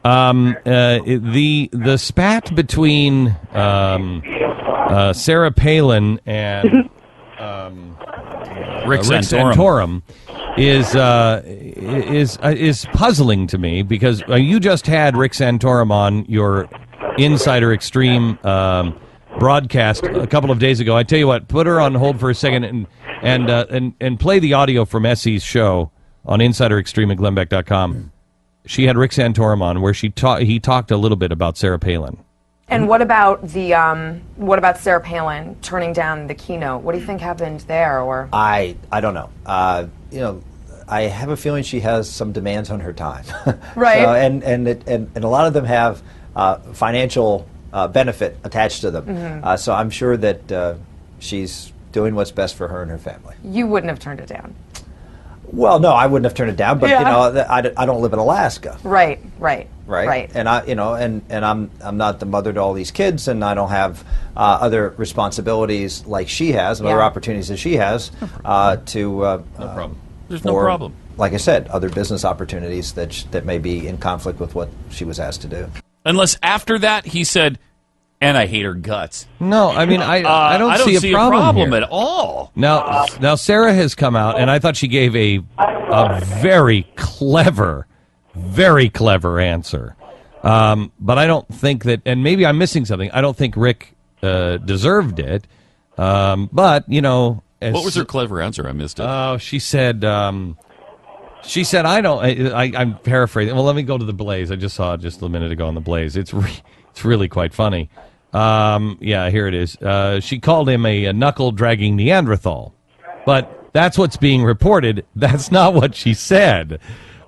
The spat between Sarah Palin and Rick Santorum is puzzling to me, because you just had Rick Santorum on your Insider Extreme broadcast a couple of days ago. I tell you what, put her on hold for a second and play the audio from Essie's show on Insider Extreme at glenbeck.com. She had Rick Santorum on where he talked a little bit about Sarah Palin. And what about Sarah Palin turning down the keynote? What do you think happened there? Or I don't know. I have a feeling she has some demands on her time. Right. So, and a lot of them have financial benefit attached to them. Mm-hmm. So I'm sure that she's doing what's best for her and her family. You wouldn't have turned it down. Well, no, I wouldn't have turned it down. But yeah. I don't live in Alaska. Right. And I'm not the mother to all these kids, and I don't have other responsibilities like she has, and other opportunities that she has no problem. There's no problem. Like I said, other business opportunities that may be in conflict with what she was asked to do. Unless after that he said, and I hate her guts. No, I mean, I don't see a problem at all. Now Sarah has come out, and I thought she gave a very clever answer. But I don't think that, and maybe I'm missing something, I don't think Rick deserved it. But, you know... What was her clever answer? I missed it. Oh, she said, I'm paraphrasing. Well, let me go to the Blaze. I just saw it just a minute ago on the Blaze. It's really quite funny. Here it is. She called him a knuckle-dragging Neanderthal. But that's what's being reported. That's not what she said.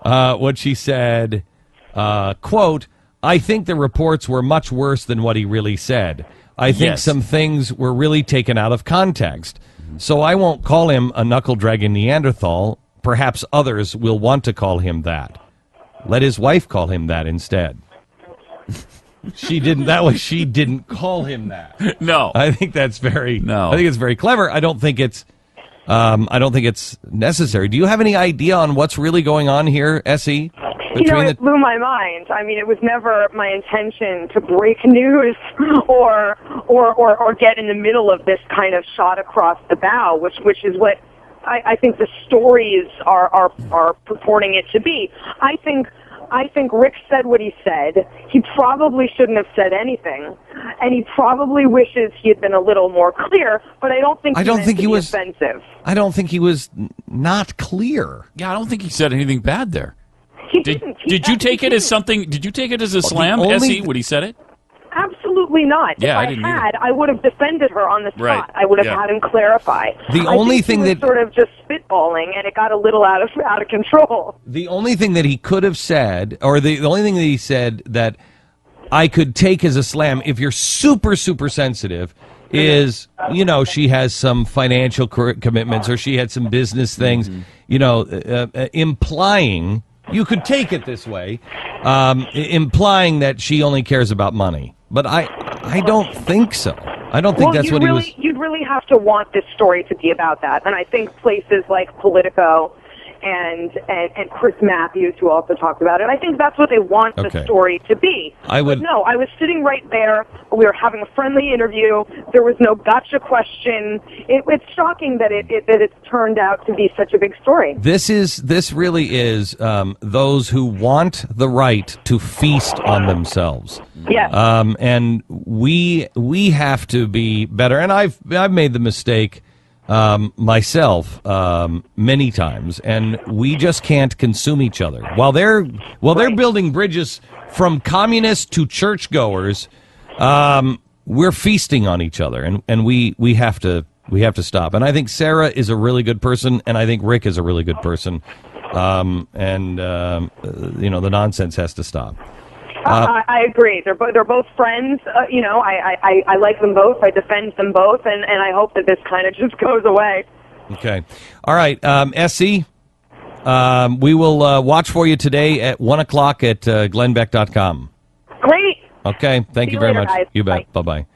What she said, quote, I think the reports were much worse than what he really said. I think some things were really taken out of context. So I won't call him a knuckle-dragging Neanderthal. Perhaps others will want to call him that. Let his wife call him that instead. She didn't call him that. No. I think that's I think it's very clever. I don't think it's necessary. Do you have any idea on what's really going on here, Essie? It blew my mind. I mean, it was never my intention to break news or get in the middle of this kind of shot across the bow, which is what I think the stories are purporting it to be. I think Rick said what he said. He probably shouldn't have said anything, and he probably wishes he had been a little more clear. But I don't think he was offensive. I don't think he was not clear. Yeah, I don't think he said anything bad there. He didn't. Did you take it as something? Did you take it as a slam, Essie, when he said it? Absolutely not. Yeah, if I had, I would have defended her on the spot. Right. I would have had him clarify. The only thing he was sort of just spitballing, and it got a little out of control. The only thing that he could have said, or the only thing that he said that I could take as a slam, if you're super, super sensitive, is, she has some financial commitments, or she had some business things, implying, you could take it this way, implying that she only cares about money. But I don't think so. I don't think that's what he was... You'd really have to want this story to be about that. And I think places like Politico and Chris Matthews, who also talked about it, I think that's what they want the story to be. I was sitting right there. We were having a friendly interview. There was no gotcha question. It's shocking that it's turned out to be such a big story. This really is those who want the right to feast on themselves. Yes. And we have to be better. And I've made the mistake myself many times, and we just can't consume each other. While they're building bridges from communists to churchgoers, we're feasting on each other, and we have to stop. And I think Sarah is a really good person, and I think Rick is a really good person. The nonsense has to stop. I agree. They're both friends. I like them both. I defend them both, and I hope that this kind of just goes away. Okay. All right. Essie, we will watch for you today at 1 o'clock at glenbeck.com. Great. Okay. Thank you very much. Guys. You bet. Bye-bye.